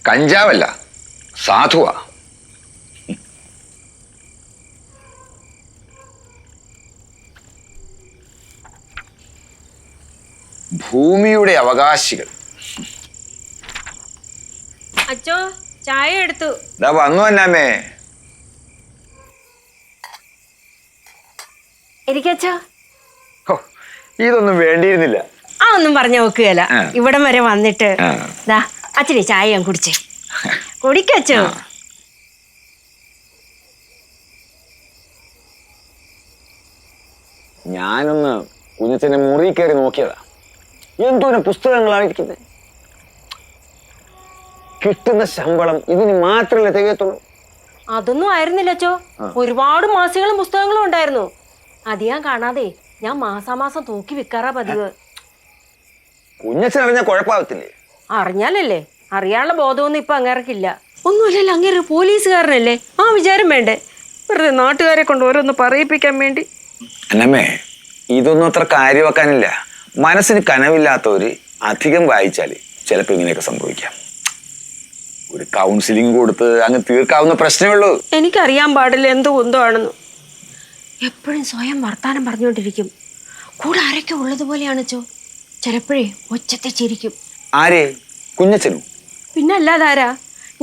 കഞ്ചാവല്ല, സാധുവാ. ഭൂമിയുടെ അവകാശികൾ. അച്ചോ, ചായ എടുത്തു. വന്നു അന്നാമേ. ഇരിക്കച്ചോ. ഇതൊന്നും വേണ്ടിയിരുന്നില്ല. ആ ഒന്നും പറഞ്ഞ നോക്കുകയല്ല. ഇവിടം വരെ വന്നിട്ട് അച്ഛനെ ചായ ഞാൻ കുടിച്ചേ. കുടിക്കച്ചോ. ഞാനൊന്ന് കുഞ്ഞച്ചന്റെ മുറി കയറി നോക്കിയതാ. എന്തോരം പുസ്തകങ്ങളാണ് ഇരിക്കുന്നത്. കിട്ടുന്ന ശമ്പളം ഇതിന് മാത്രമല്ലേ തികയത്തുള്ളൂ. അതൊന്നും ആയിരുന്നില്ല അച്ചോ. ഒരുപാട് മാസികളും പുസ്തകങ്ങളും ഉണ്ടായിരുന്നു. അത് ഞാൻ കാണാതെ ഞാൻ മാസാമാസം തൂക്കി വിൽക്കാറാ പതിവ്. കുഞ്ഞച്ചൻ അറിഞ്ഞാൽ കുഴപ്പമാവത്തില്ലേ? അറിഞ്ഞാലല്ലേ. അറിയാനുള്ള ബോധമൊന്നും ഇപ്പൊ അങ്ങേർക്കില്ല. ഒന്നുമില്ലല്ലോ, അങ്ങേര് പോലീസുകാരനല്ലേ. ആ വിചാരം വേണ്ടേ. വെറുതെ നാട്ടുകാരെ കൊണ്ട് ഓരോന്ന് പറയിപ്പിക്കാൻ വേണ്ടി. അന്നമ്മേ, ഇതൊന്നും അത്ര കാര്യമാക്കാനില്ല. മനസ്സിന് കനവില്ലാത്തവര് അധികം വായിച്ചാല് ചിലപ്പോ ഇങ്ങനെയൊക്കെ സംഭവിക്കാം. ഒരു കൗൺസിലിംഗ് കൊടുത്ത് അങ്ങ് തീർക്കാവുന്ന പ്രശ്നമേ ഉള്ളൂ. എനിക്കറിയാൻ പാടില്ല എന്തോ ആണെന്ന്. എപ്പോഴും സ്വയം വർത്താനം പറഞ്ഞുകൊണ്ടിരിക്കും. കൂടെ ആരൊക്കെ ഉള്ളതുപോലെയാണ് ചോ. ചിലപ്പോഴേ ഒച്ചത്തെ ചിരിക്കും. ആരേ? കുഞ്ഞച്ചനും? പിന്നെ അല്ലാതാരാ.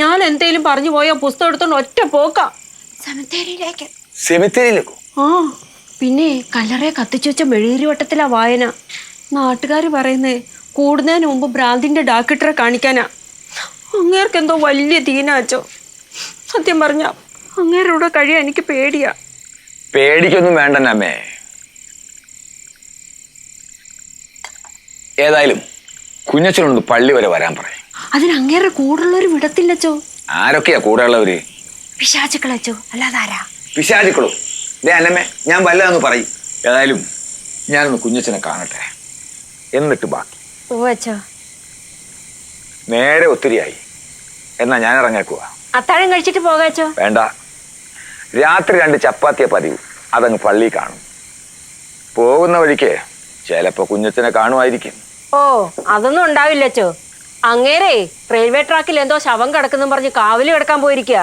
ഞാൻ എന്തേലും പറഞ്ഞു പോയോ പുസ്തകം എടുത്തോണ്ട് ഒറ്റ പോക്കാം സെമിത്തേരിയിലേക്ക്. സെമിത്തേരിയിലേക്കോ? ആ, പിന്നെ കല്ലറയെ കത്തിച്ചു വെച്ച മെഴുകുതിരിവട്ടത്തിലാ വായന. നാട്ടുകാർ പറയുന്നേ കൂടുന്നതിന് മുമ്പ് ഭ്രാന്തിന്റെ ഡാക്ടറെ കാണിക്കാനാ. അങ്ങേർക്ക് എന്തോ വലിയ തീനാച്ചോ. സത്യം പറഞ്ഞ അങ്ങേരുടെ കഴിയാൻ എനിക്ക് പേടിയാ. പേടിക്കൊന്നും വേണ്ടന്നമ്മേ. ഏതായാലും കുഞ്ഞച്ചനോട് പള്ളി വരെ വരാൻ പറയും. അതിന് അങ്ങേറെ കൂടുള്ളവര് വിടത്തില്ലച്ചോ. ആരൊക്കെയാ കൂടെ ഉള്ളവര്? പിശാചുക്കളച്ചോ, അല്ലാതാരാ? പിശാചുക്കളോ? അന്നമ്മേ, ഞാൻ വല്ലതെന്ന് പറയും. ഏതായാലും ഞാനൊന്ന് കുഞ്ഞച്ചനെ കാണട്ടെ, എന്നിട്ട് ബാക്കി. ഓച്ചോ, നേരെ ഒത്തിരിയായി. എന്നാ ഞാൻ ഇറങ്ങിയേക്കുക. അത്താഴം കഴിച്ചിട്ട് പോകാച്ചോ. വേണ്ട, രാത്രി 2 ചപ്പാത്തിയ പതിവ്. അതങ്ങ് പള്ളി കാണും. പോകുന്ന വഴിക്ക് ചിലപ്പോ കുഞ്ഞച്ചനെ കാണുമായിരിക്കും. ഓ, അതൊന്നും ഉണ്ടാവില്ലച്ചോ. അങ്ങേരെ റെയിൽവേ ട്രാക്കിൽ എന്തോ ശവം കിടക്കുന്നു പറഞ്ഞ് കാവല് കിടക്കാൻ പോയിരിക്കുക.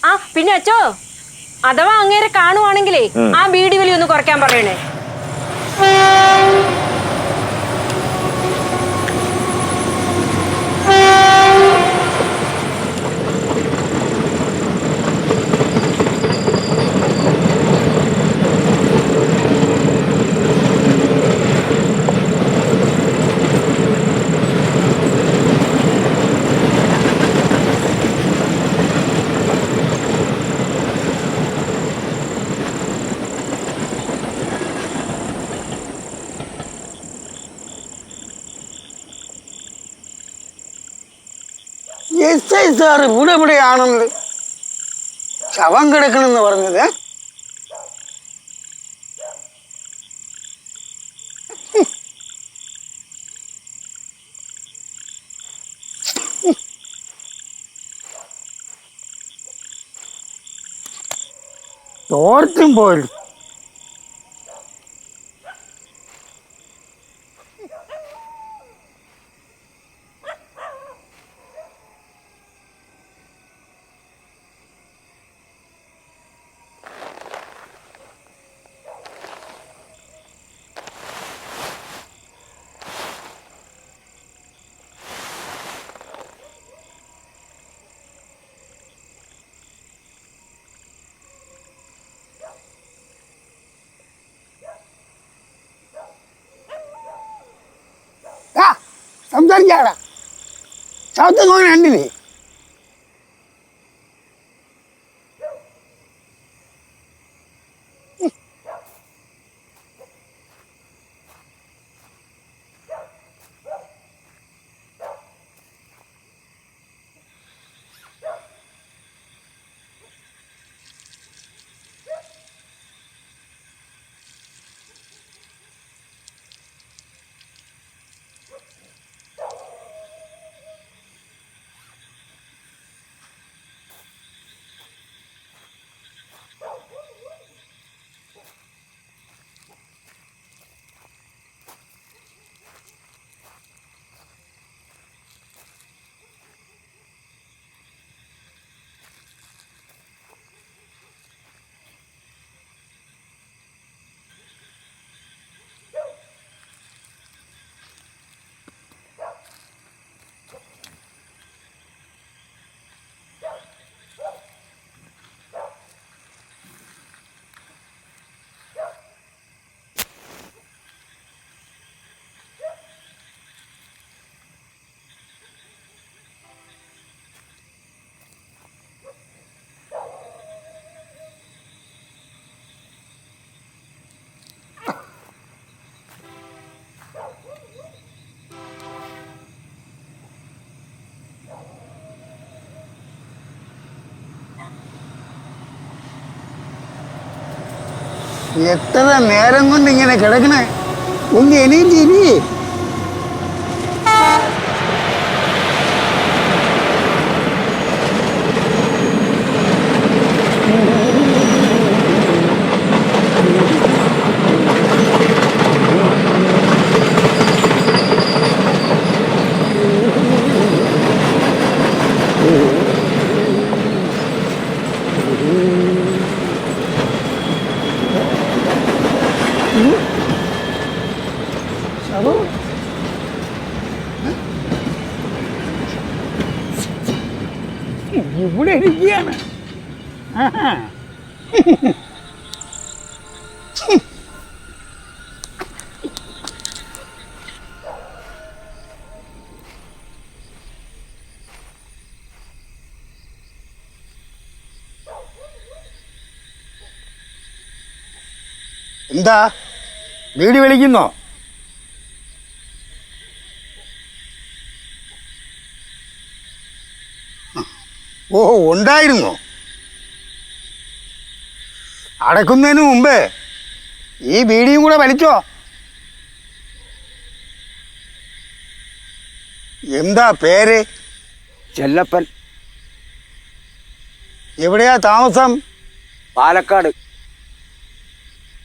ആ പിന്നെ അച്ചോ, അഥവാ അങ്ങേരെ കാണുവാണെങ്കിലേ ആ ബീഡി വലി ഒന്ന് കുറയ്ക്കാൻ പറയണേ. സാറ് ഇവിടെയാണെന്ന് ശവം കിടക്കണമെന്ന് പറഞ്ഞത്. തോർത്തും പോലും സംസാരിക്കാടാ. ശബ്ദം കൊണ്ട് കണ്ടില്ലേ? എത്ര നേരം കൊണ്ട് ഇങ്ങനെ കിടക്കണേ? ഒന്ന് എണീറ്റിരി. ഇവിടെ ഇരിക്കുകയാണ്. എന്താ വീട് വിളിക്കുന്നോ? ഓഹോ, ഉണ്ടായിരുന്നോ? അടക്കുന്നതിന് മുമ്പ് ഈ ബീഡിയും കൂടെ വലിച്ചോ. എന്താ പേര്? ചെല്ലപ്പൻ. എവിടെയാ താമസം? പാലക്കാട്.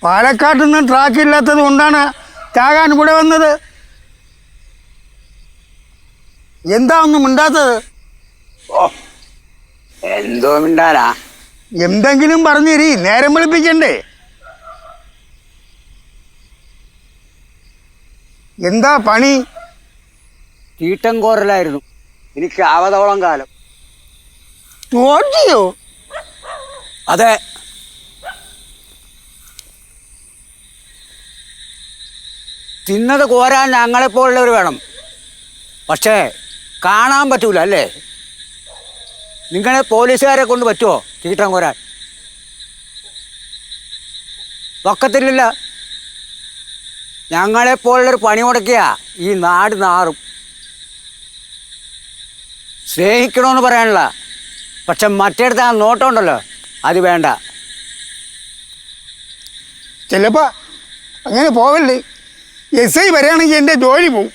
പാലക്കാട്ടിൽ നിന്ന് ട്രാക്ക് ഇല്ലാത്തത് കൊണ്ടാണ് ചാകാൻ ഇവിടെ വന്നത്. എന്താ ഒന്നും മിണ്ടാത്തത്? ഓ, എന്തോ മിണ്ടാനാ? എന്തെങ്കിലും പറഞ്ഞിരി, നേരം വെളുപ്പിക്കണ്ടേ? എന്താ പണി? തീട്ടം കോരലായിരുന്നു എനിക്ക് ആവതോളം കാലം. തോറ്റിയോ? അതെ. തിന്നത് കോരാൻ ഞങ്ങളെപ്പോലുള്ളവർ വേണം. പക്ഷേ കാണാൻ പറ്റൂല അല്ലേ? നിങ്ങളെ പോലീസുകാരെ കൊണ്ട് പറ്റുമോ തീട്ടം കോരാൻ? ഒക്കത്തില്ല. ഞങ്ങളെപ്പോലുള്ളൊരു പണി മുടക്കിയ ഈ നാട് നാറും. സ്നേഹിക്കണമെന്ന് പറയാനുള്ള, പക്ഷെ മറ്റേടത്ത് ആ നോട്ടമുണ്ടല്ലോ, അത് വേണ്ട. ചിലപ്പോ അങ്ങനെ പോവല്ലേ. എസ് ഐ വരികയാണെങ്കിൽ എൻ്റെ ജോലി പോവും.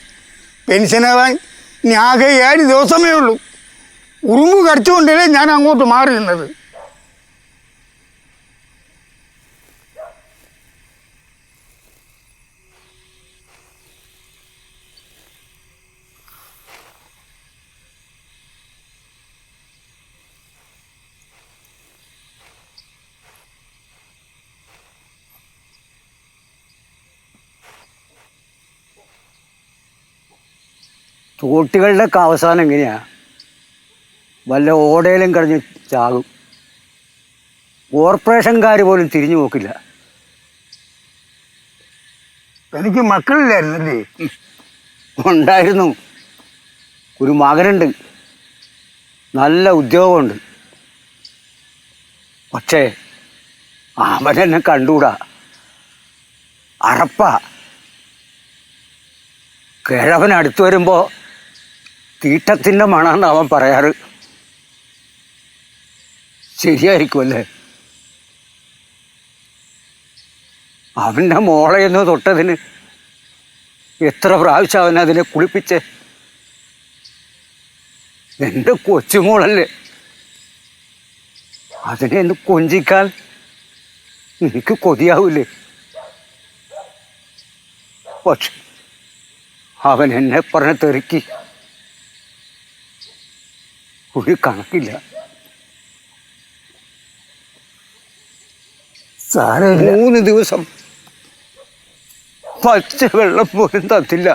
പെൻഷനാവാൻ ഇനി ആകെ 7 ദിവസമേ ഉള്ളൂ. ഉറുമ്പ് കടിച്ചുകൊണ്ടല്ലേ ഞാൻ അങ്ങോട്ട് മാറി നിന്നത്. തോട്ടികളുടെയൊക്കെ അവസാനം എങ്ങനെയാ? വല്ല ഓടയിലും കഴിഞ്ഞ് ചാകും. കോർപ്പറേഷൻകാർ പോലും തിരിഞ്ഞു നോക്കില്ല. എനിക്ക് മക്കളില്ലായിരുന്നല്ലേ? ഉണ്ടായിരുന്നു. ഒരു മകനുണ്ട്, നല്ല ഉദ്യോഗമുണ്ട്. പക്ഷേ അവനെന്നെ കണ്ടുകൂടാ. അറപ്പാ. കിഴവൻ അടുത്ത് വരുമ്പോൾ തീട്ടത്തിൻ്റെ മണമെന്ന് അവൻ പറയാറ്. ശരിയായിരിക്കുമല്ലേ? അവൻ്റെ മോളെയെന്ന് തൊട്ടതിന് എത്ര പ്രാവശ്യം അവനതിനെ കുളിപ്പിച്ച്. എൻ്റെ കൊച്ചുമോളല്ലേ, അതിനെ ഒന്ന് കൊഞ്ചിക്കാൻ എനിക്ക് കൊതിയാവൂലേ? പക്ഷെ അവൻ എന്നെ പറഞ്ഞ തെറുക്കി ഒരു കണക്കില്ല. സാരമില്ല. 3 ദിവസം പച്ച വെള്ളം പോലും തന്നില്ല.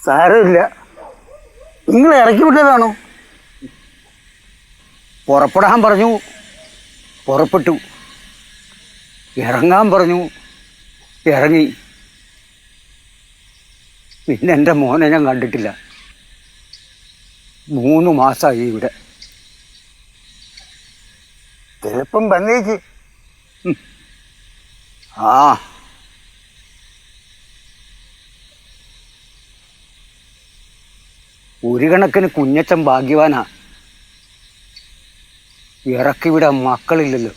സാരമില്ല. നിങ്ങൾ ഇറക്കി വിട്ടതാണോ? പുറപ്പെടാൻ പറഞ്ഞു, പുറപ്പെട്ടു. ഇറങ്ങാൻ പറഞ്ഞു, ഇറങ്ങി. പിന്നെ എൻ്റെ മോനെ ഞാൻ കണ്ടിട്ടില്ല. 3 മാസമായി ഇവിടെ. ചിലപ്പം വന്നേക്ക്. ആ, ഒരു കണക്കിന് കുഞ്ഞച്ചൻ ഭാഗ്യവാനാ. ഇറക്കിവിടാൻ മക്കളില്ലല്ലോ.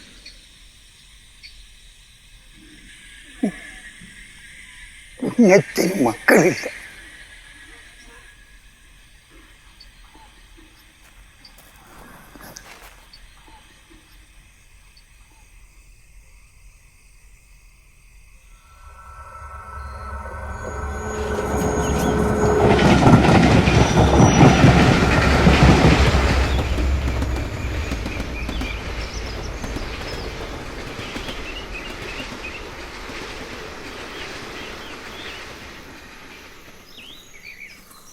കുഞ്ഞത്തിന് മക്കളില്ല.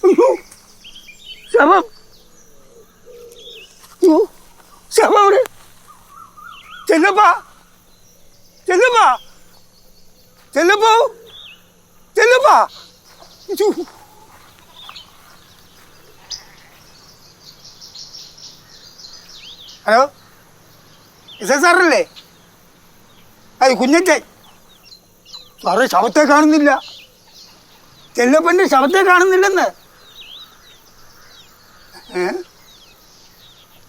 അയ്യോ, ശവം. അയ്യോ, ശവം അവിടെ. ചെല്ലപ്പാ, ചെല്ലപ്പാ, ചെല്ലപ്പോ, ചെല്ലപ്പാ. അയ്യോ. ഹലോ, സാറല്ലേ? അത് കുഞ്ഞച്ചൻ സാറേ, ശവത്തെ കാണുന്നില്ല. ചെല്ലപ്പൻ്റെ ശവത്തെ കാണുന്നില്ലെന്ന്.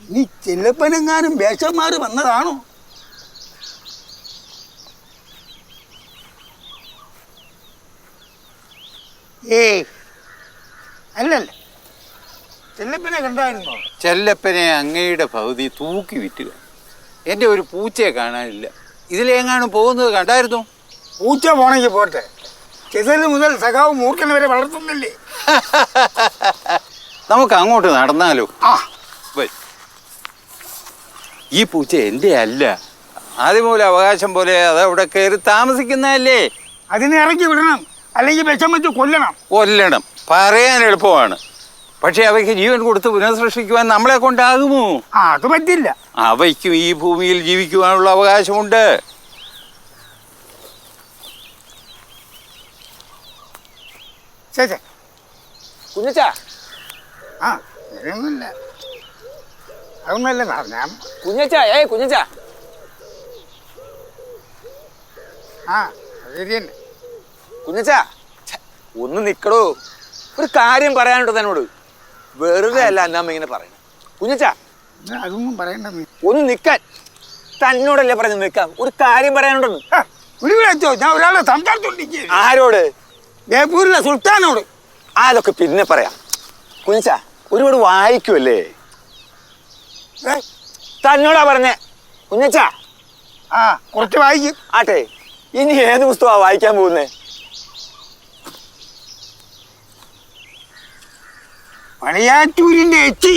ഇനി ചെല്ലപ്പനെങ്ങാനും വേഷന്മാർ വന്നതാണോ? അല്ലല്ല, ചെല്ലപ്പനെ കണ്ടായിരുന്നോ? ചെല്ലപ്പനെ അങ്ങയുടെ ഭൗതി തൂക്കി വിറ്റുക. എൻ്റെ ഒരു പൂച്ചയെ കാണാനില്ല. ഇതിലെങ്ങാനും പോകുന്നത് കണ്ടായിരുന്നു? പൂച്ച പോണെങ്കിൽ പോട്ടെ, ചെതല് മുതൽ സഖാവ് മൂർഖനെ വരെ വളർത്തുന്നില്ലേ? നമുക്ക് അങ്ങോട്ട് നടന്നാലോ? ആ, വരും. ഈ പൂച്ച എൻ്റെ അല്ല. ആദ്യമൂല അവകാശം പോലെ അതവിടെ കയറി താമസിക്കുന്നതല്ലേ. അതിനെ ഇറക്കി വിടണം, അല്ലെങ്കിൽ വിഷം വെച്ച് കൊല്ലണം. കൊല്ലണം പറയാൻ എളുപ്പമാണ്, പക്ഷെ അവയ്ക്ക് ജീവൻ കൊടുത്ത് പുനഃസൃഷ്ടിക്കുവാൻ നമ്മളെ കൊണ്ടാകുമോ? ആ, അത് പറ്റില്ല. അവയ്ക്കും ഈ ഭൂമിയിൽ ജീവിക്കുവാനുള്ള അവകാശമുണ്ട്. ശരി, കുഞ്ഞച്ചാ, ആ, അങ്ങനെയൊന്നുമില്ല. അതൊന്നുമല്ല ഞാൻ. കുഞ്ഞച്ചാ, കുഞ്ഞച്ചാ. ആ, അത് ശരി തന്നെ. കുഞ്ഞച്ചാ, ഒന്ന് നിക്കടോ. ഒരു കാര്യം പറയാനുണ്ടോ തന്നോട്? വെറുതെ അല്ല അന്നാമ്മ ഇങ്ങനെ പറയണം. കുഞ്ഞച്ചാ, അതൊന്നും പറയണ്ട. ഒന്ന് നിക്കാൻ. തന്നോടല്ലേ പറഞ്ഞു നിൽക്കാം. ഒരു കാര്യം പറയാനുണ്ടെന്ന്. വിളിച്ചോ, ഞാൻ ഒരാളെ സംസാരിച്ചോണ്ടിരിക്കുക. ആരോട്? ജയ്പൂരിലെ സുൽത്താനോട്. അതൊക്കെ പിന്നെ പറയാം. കുഞ്ഞച്ചാ, ഒരുപാട് വായിക്കുമല്ലേ? തന്നോടാ പറഞ്ഞേ. കുഞ്ഞച്ചാ, ആ, കുറച്ച് വായിക്കും. ആട്ടെ, ഇനി ഏത് പുസ്തകമാ വായിക്കാൻ പോകുന്നേ? പഴയാറ്റൂരിന്റെ എച്ചി.